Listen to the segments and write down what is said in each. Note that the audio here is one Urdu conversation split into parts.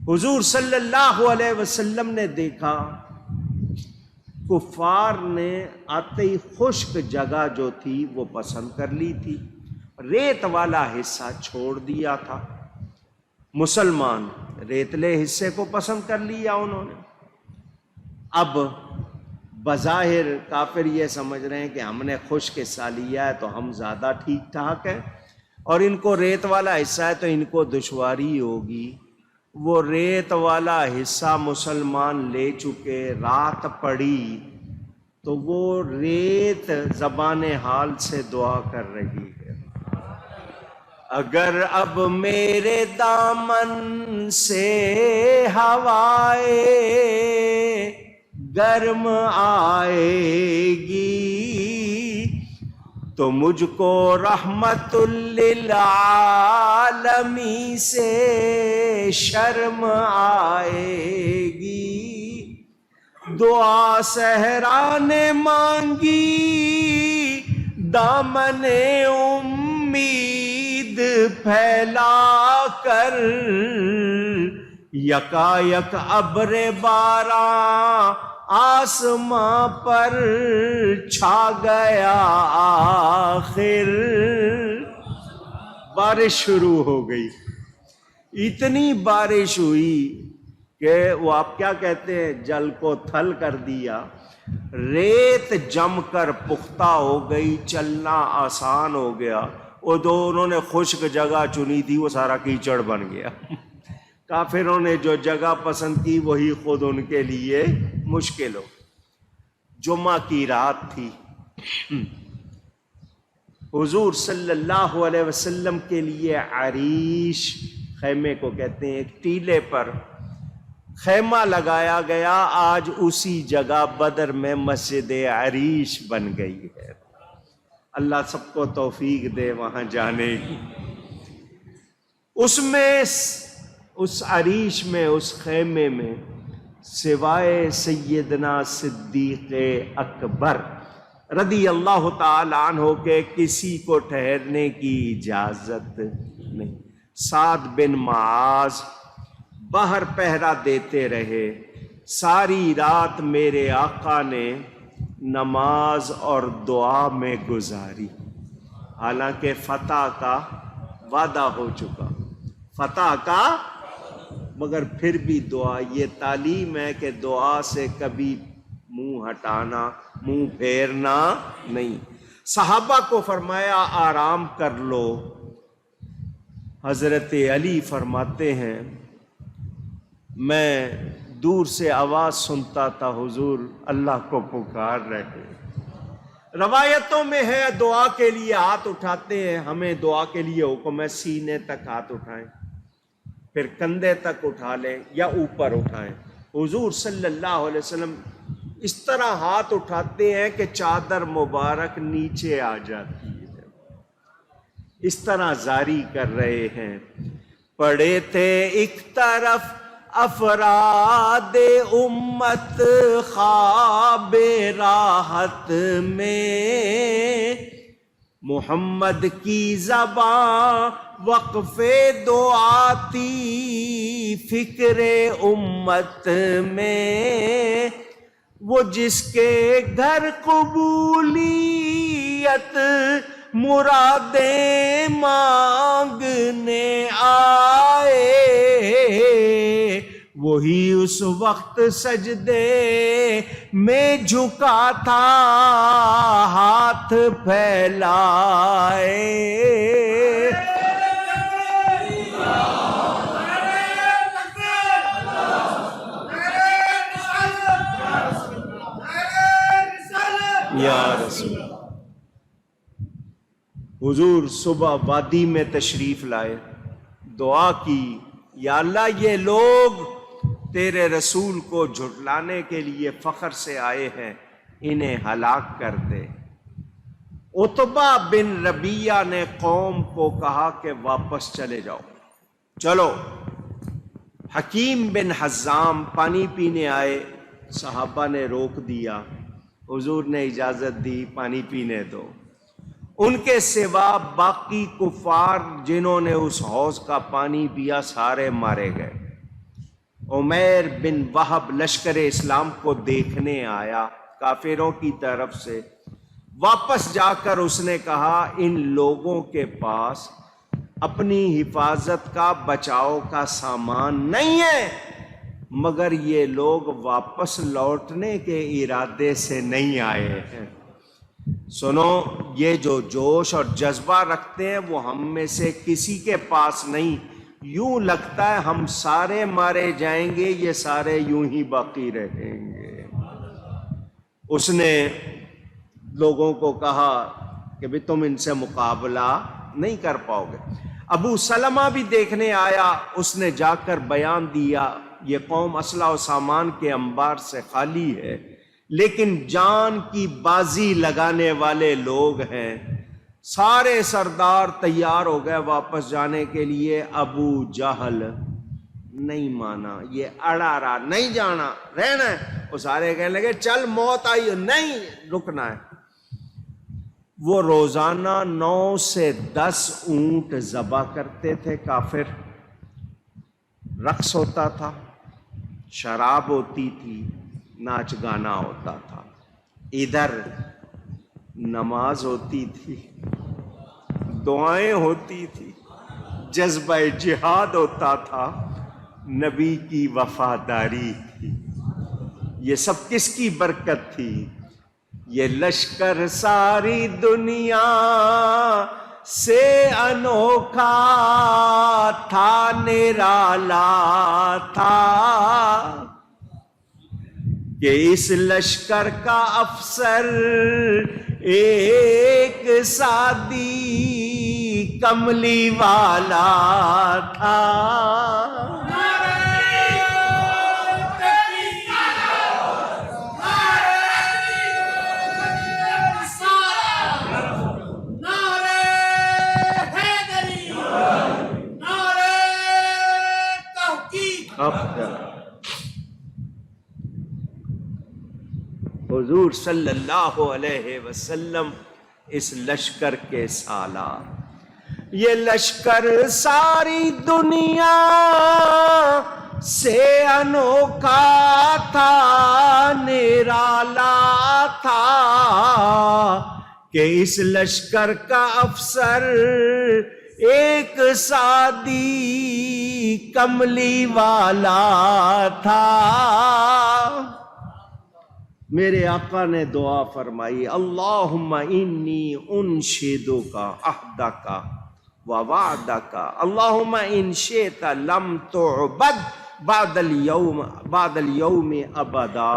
حضور صلی اللہ علیہ وسلم نے دیکھا کفار نے آتے ہی خشک جگہ جو تھی وہ پسند کر لی تھی، ریت والا حصہ چھوڑ دیا تھا۔ مسلمان ریتلے حصے کو پسند کر لیا انہوں نے۔ اب بظاہر کافر یہ سمجھ رہے ہیں کہ ہم نے خشک حصہ لیا ہے تو ہم زیادہ ٹھیک ٹھاک ہیں، اور ان کو ریت والا حصہ ہے تو ان کو دشواری ہوگی۔ وہ ریت والا حصہ مسلمان لے چکے، رات پڑی تو وہ ریت زبان حال سے دعا کر رہی ہے، اگر اب میرے دامن سے ہوائے گرم آئے گی تو مجھ کو رحمت للعالمین سے شرم آئے گی۔ دعا صحرا نے مانگی دامن امید پھیلا کر، یکا یک ابر باران آسماں پر چھا گیا، آخر بارش شروع ہو گئی۔ اتنی بارش ہوئی کہ وہ آپ کیا کہتے ہیں، جل کو تھل کر دیا، ریت جم کر پختہ ہو گئی، چلنا آسان ہو گیا۔ وہ جو انہوں نے خشک جگہ چنی تھی وہ سارا کیچڑ بن گیا۔ کافروں نے جو جگہ پسند کی وہی خود ان کے لیے مشکل ہو۔ جمعہ کی رات تھی، حضور صلی اللہ علیہ وسلم کے لیے عریش، خیمے کو کہتے ہیں، ایک ٹیلے پر خیمہ لگایا گیا۔ آج اسی جگہ بدر میں مسجد عریش بن گئی ہے۔ اللہ سب کو توفیق دے وہاں جانے کی۔ اس میں، اس عریش میں، اس خیمے میں سوائے سیدنا صدیق اکبر رضی اللہ تعالی عنہ کے کسی کو ٹھہرنے کی اجازت نہیں۔ سعد بن معاذ باہر پہرا دیتے رہے۔ ساری رات میرے آقا نے نماز اور دعا میں گزاری، حالانکہ فتح کا وعدہ ہو چکا، فتح کا، مگر پھر بھی دعا۔ یہ تعلیم ہے کہ دعا سے کبھی منہ ہٹانا، منہ پھیرنا نہیں۔ صحابہ کو فرمایا آرام کر لو۔ حضرت علی فرماتے ہیں میں دور سے آواز سنتا تھا حضور اللہ کو پکار رہے۔ روایتوں میں ہے دعا کے لیے ہاتھ اٹھاتے ہیں، ہمیں دعا کے لیے حکم ہے سینے تک ہاتھ اٹھائیں، پھر کندھے تک اٹھا لیں یا اوپر اٹھائیں۔ حضور صلی اللہ علیہ وسلم اس طرح ہاتھ اٹھاتے ہیں کہ چادر مبارک نیچے آ جاتی ہے، اس طرح زاری کر رہے ہیں۔ پڑے تھے ایک طرف افراد امت خواب راحت میں، محمد کی زباں وقف دعا تھی فکر امت میں، وہ جس کے گھر قبولیت مرادیں مانگنے آئے، وہی اس وقت سجدے میں جھکا تھا ہاتھ پھیلائے۔ یا رسول اللہ۔ حضور صبح وادی میں تشریف لائے، دعا کی، یا اللہ یہ لوگ تیرے رسول کو جھٹلانے کے لیے فخر سے آئے ہیں، انہیں ہلاک کر دے۔ عتبہ بن ربیعہ نے قوم کو کہا کہ واپس چلے جاؤ، چلو۔ حکیم بن حزام پانی پینے آئے، صحابہ نے روک دیا، حضور نے اجازت دی پانی پینے دو۔ ان کے سوا باقی کفار جنہوں نے اس حوض کا پانی پیا سارے مارے گئے۔ عمیر بن وہب لشکر اسلام کو دیکھنے آیا کافروں کی طرف سے. واپس جا کر اس نے کہا ان لوگوں کے پاس اپنی حفاظت کا بچاؤ کا سامان نہیں ہے، مگر یہ لوگ واپس لوٹنے کے ارادے سے نہیں آئے ہیں. سنو، یہ جو جوش اور جذبہ رکھتے ہیں وہ ہم میں سے کسی کے پاس نہیں. یوں لگتا ہے ہم سارے مارے جائیں گے، یہ سارے یوں ہی باقی رہیں گے. اس نے لوگوں کو کہا کہ بھی تم ان سے مقابلہ نہیں کر پاؤ گے. ابو سلمہ بھی دیکھنے آیا، اس نے جا کر بیان دیا یہ قوم اسلحہ و سامان کے انبار سے خالی ہے، لیکن جان کی بازی لگانے والے لوگ ہیں. سارے سردار تیار ہو گئے واپس جانے کے لیے. ابو جہل نہیں مانا، یہ اڑا رہا، نہیں جانا، رہنا ہے. وہ سارے کہنے لگے چل موت آئی، نہیں رکنا ہے. وہ روزانہ 9 سے 10 اونٹ ذبح کرتے تھے کافر. رقص ہوتا تھا، شراب ہوتی تھی، ناچ گانا ہوتا تھا. ادھر نماز ہوتی تھی، دعائیں ہوتی تھی، جذبہ جہاد ہوتا تھا، نبی کی وفاداری تھی. یہ سب کس کی برکت تھی؟ یہ لشکر ساری دنیا سے انوکھا تھا، نرالا تھا کہ اس لشکر کا افسر ایک سادی کملی والا تھا. حضور صلی اللہ علیہ وسلم اس لشکر کے سالار. یہ لشکر ساری دنیا سے انوکھا تھا، نرالا تھا کہ اس لشکر کا افسر ایک سادی کملی والا تھا. میرے آقا نے دعا فرمائی اللہم انی انشدک عہدک ووعدک اللہم ان شئت لم تعبد بعد اليوم ابدا.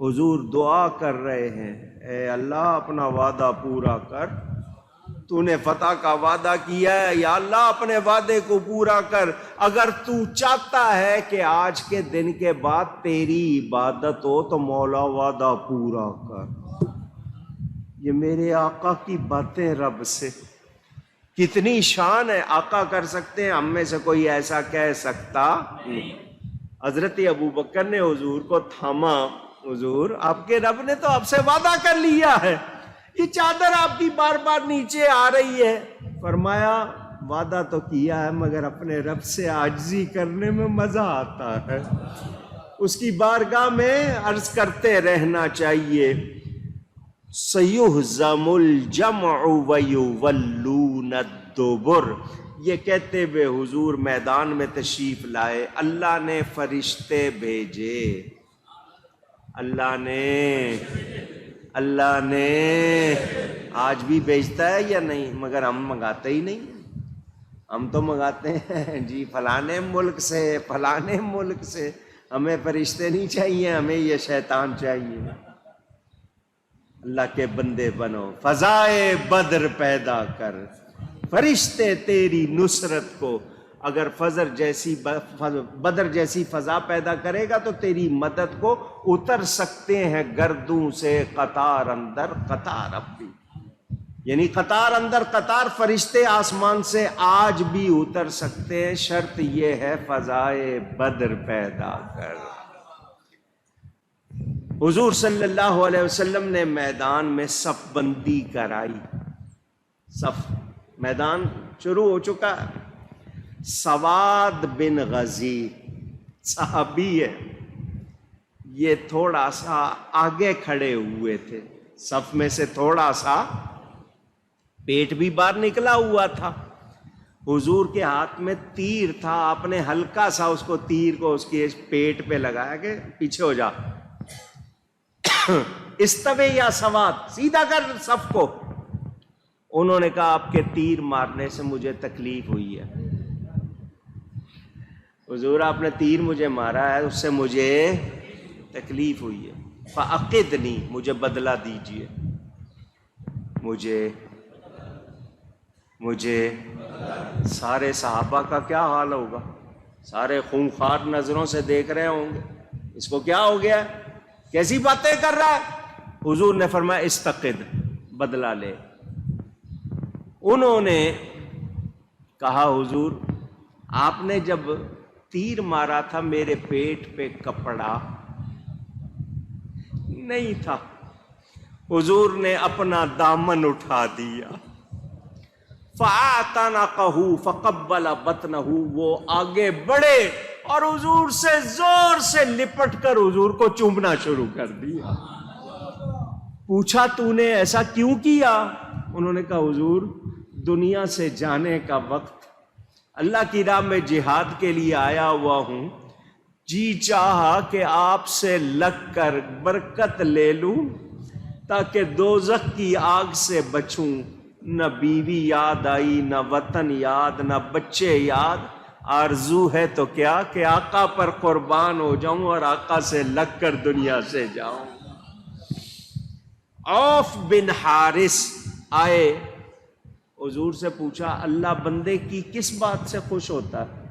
حضور دعا کر رہے ہیں اے اللہ اپنا وعدہ پورا کر، تو نے فتح کا وعدہ کیا ہے، یا اللہ اپنے وعدے کو پورا کر. اگر تو چاہتا ہے کہ آج کے دن کے بعد تیری عبادت ہو تو مولا وعدہ پورا کر. یہ میرے آقا کی باتیں رب سے، کتنی شان ہے. آقا کر سکتے ہیں، ہم میں سے کوئی ایسا کہہ سکتا نہیں. حضرت ابوبکر نے حضور کو تھاما، حضور آپ کے رب نے تو آپ سے وعدہ کر لیا ہے، یہ چادر آپ کی بار بار نیچے آ رہی ہے. فرمایا وعدہ تو کیا ہے مگر اپنے رب سے عاجزی کرنے میں مزہ آتا ہے، اس کی بارگاہ میں عرض کرتے رہنا چاہیے. سَيُهْزَمُ الْجَمْعُ وَيُوَلُّونَ الدُّبُرَ. یہ کہتے ہوئے حضور میدان میں تشریف لائے. اللہ نے فرشتے بھیجے، اللہ نے آج بھی بھیجتا ہے یا نہیں؟ مگر ہم منگاتے ہی نہیں. ہم تو منگاتے ہیں جی فلانے ملک سے، فلانے ملک سے. ہمیں فرشتے نہیں چاہیے، ہمیں یہ شیطان چاہیے. اللہ کے بندے بنو، فضائے بدر پیدا کر، فرشتے تیری نصرت کو. اگر بدر جیسی فضا پیدا کرے گا تو تیری مدد کو اتر سکتے ہیں گردوں سے قطار اندر قطار. اب بھی یعنی قطار اندر قطار فرشتے آسمان سے آج بھی اتر سکتے ہیں، شرط یہ ہے فضائے بدر پیدا کر. حضور صلی اللہ علیہ وسلم نے میدان میں صف بندی کرائی. میدان شروع ہو چکا ہے. سواد بن غزی صحابی ہے، یہ تھوڑا سا آگے کھڑے ہوئے تھے، صف میں سے تھوڑا سا، پیٹ بھی باہر نکلا ہوا تھا، حضور کے ہاتھ میں تیر تھا، آپ نے ہلکا سا اس کو تیر کو اس کے پیٹ پہ لگایا کہ پیچھے ہو جا، استوے یا سوات، سیدھا کر صف کو۔ انہوں نے کہا آپ کے تیر مارنے سے مجھے تکلیف ہوئی ہے، حضور آپ نے تیر مجھے مارا ہے، اس سے مجھے تکلیف ہوئی ہے، فعقدنی، مجھے بدلہ دیجئے، مجھے سارے صحابہ کا کیا حال ہوگا، سارے خونخوار نظروں سے دیکھ رہے ہوں گے، اس کو کیا ہو گیا، کیسی باتیں کر رہا ہے۔ حضور نے فرمایا استقد، بدلہ لے۔ انہوں نے کہا حضور آپ نے جب تیر مارا تھا میرے پیٹ پہ کپڑا نہیں تھا، حضور نے اپنا دامن اٹھا دیا، فَأَعْتَنَقَهُ فَقَبَّلَ بَطْنَهُ، وہ آگے بڑھے اور حضور سے زور سے لپٹ کر حضور کو چومنا شروع کر دیا۔ پوچھا تو نے ایسا کیوں کیا؟ انہوں نے کہا حضور دنیا سے جانے کا وقت، اللہ کی راہ میں جہاد کے لیے آیا ہوا ہوں، جی چاہا کہ آپ سے لگ کر برکت لے لوں تاکہ دوزخ کی آگ سے بچوں، نہ بیوی یاد آئی، نہ وطن یاد، نہ بچے یاد، آرزو ہے تو کیا کہ آقا پر قربان ہو جاؤں اور آقا سے لگ کر دنیا سے جاؤں۔ عوف بن حارث آئے، حضور سے پوچھا اللہ بندے کی کس بات سے خوش ہوتا ہے؟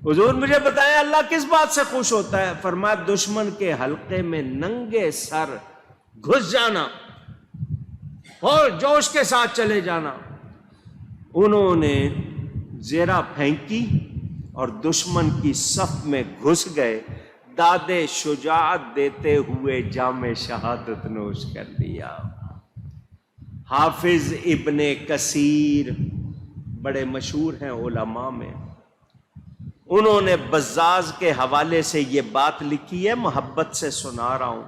حضور مجھے بتائیں اللہ کس بات سے خوش ہوتا ہے؟ فرمایا دشمن کے حلقے میں ننگے سر گھس جانا اور جوش کے ساتھ چلے جانا۔ انہوں نے زیرہ پھینکی اور دشمن کی صف میں گھس گئے، داد شجاعت دیتے ہوئے جام شہادت نوش کر لیا۔ حافظ ابن کثیر بڑے مشہور ہیں علماء میں، انہوں نے بزاز کے حوالے سے یہ بات لکھی ہے، محبت سے سنا رہا ہوں۔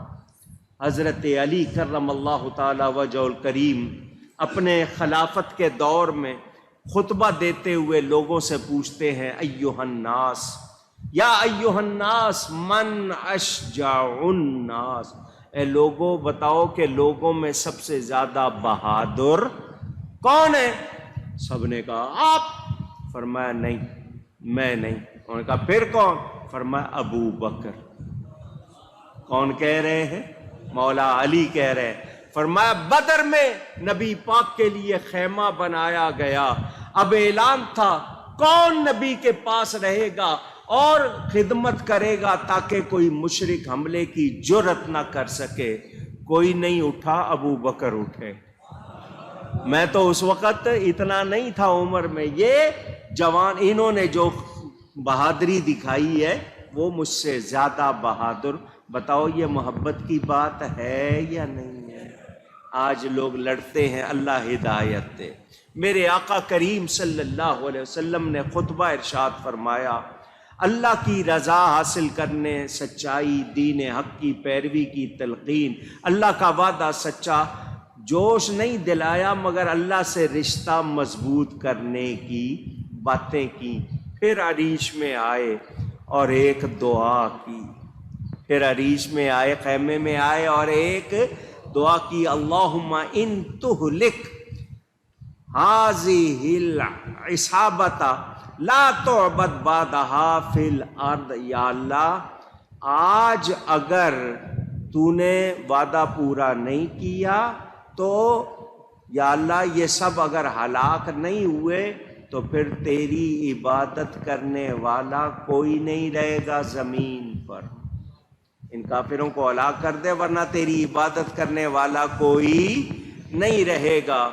حضرت علی کرم اللہ تعالی وجہ الکریم اپنے خلافت کے دور میں خطبہ دیتے ہوئے لوگوں سے پوچھتے ہیں ایھا الناس، یا ایھا الناس من اشجع الناس، اے لوگوں بتاؤ کہ لوگوں میں سب سے زیادہ بہادر کون ہے؟ سب نے کہا آپ۔ فرمایا نہیں میں نہیں۔ انہوں نے کہا پھر کون؟ فرمایا ابو بکر۔ کون کہہ رہے ہیں؟ مولا علی کہہ رہے ہیں۔ فرمایا بدر میں نبی پاک کے لیے خیمہ بنایا گیا، اب اعلان تھا کون نبی کے پاس رہے گا اور خدمت کرے گا تاکہ کوئی مشرک حملے کی جرت نہ کر سکے، کوئی نہیں اٹھا، ابو بکر اٹھے۔ میں تو اس وقت اتنا نہیں تھا عمر میں، یہ جوان انہوں نے جو بہادری دکھائی ہے وہ مجھ سے زیادہ بہادر۔ بتاؤ یہ محبت کی بات ہے یا نہیں ہے؟ آج لوگ لڑتے ہیں، اللہ ہدایت دے۔ میرے آقا کریم صلی اللہ علیہ وسلم نے خطبہ ارشاد فرمایا، اللہ کی رضا حاصل کرنے، سچائی، دین حق کی پیروی کی تلقین، اللہ کا وعدہ سچا، جوش نہیں دلایا مگر اللہ سے رشتہ مضبوط کرنے کی باتیں کی۔ پھر عریش میں آئے اور ایک دعا کی، پھر عریش میں آئے، خیمے میں آئے اور ایک دعا کی، اللہم ان تہلک ہذہ العصابۃ لا تعبد بعدہا فی الارض، یا اللہ آج اگر تو نے وعدہ پورا نہیں کیا تو یا اللہ یہ سب اگر ہلاک نہیں ہوئے تو پھر تیری عبادت کرنے والا کوئی نہیں رہے گا زمین پر، ان کافروں کو ہلاک کر دے ورنہ تیری عبادت کرنے والا کوئی نہیں رہے گا۔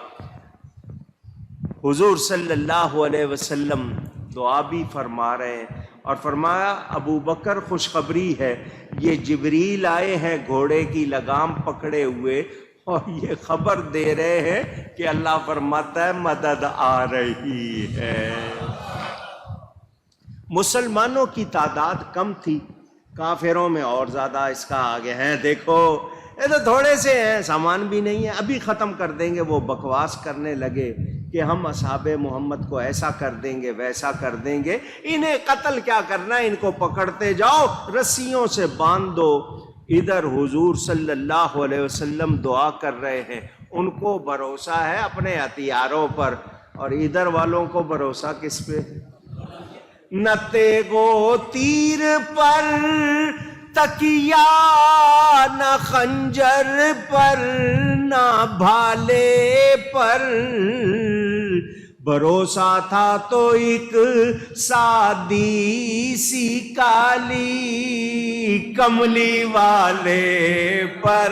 حضور صلی اللہ علیہ وسلم دعا بھی فرما رہے ہیں اور فرمایا ابو بکر خوشخبری ہے، یہ جبریل آئے ہیں گھوڑے کی لگام پکڑے ہوئے اور یہ خبر دے رہے ہیں کہ اللہ فرماتا ہے مدد آ رہی ہے۔ مسلمانوں کی تعداد کم تھی، کافروں میں اور زیادہ اس کا آگے ہیں، دیکھو یہ تو تھوڑے سے ہیں، سامان بھی نہیں ہے، ابھی ختم کر دیں گے۔ وہ بکواس کرنے لگے کہ ہم اصحاب محمد کو ایسا کر دیں گے، ویسا کر دیں گے، انہیں قتل کیا کرنا ہے، ان کو پکڑتے جاؤ، رسیوں سے باندھ دو۔ ادھر حضور صلی اللہ علیہ وسلم دعا کر رہے ہیں، ان کو بھروسہ ہے اپنے ہتھیاروں پر، اور ادھر والوں کو بھروسہ کس پہ؟ نہ تیغو تیر پر تکیا، نہ خنجر پر، نہ بھالے پر، بھروسہ تھا تو ایک سادی سی کالی کملی والے پر۔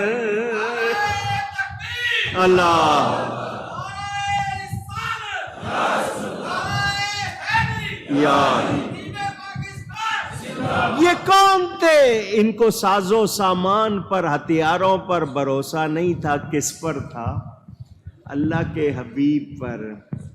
اللہ یہ کون تھے؟ ان کو ساز و سامان پر، ہتھیاروں پر بھروسہ نہیں تھا، کس پر تھا؟ اللہ کے حبیب پر۔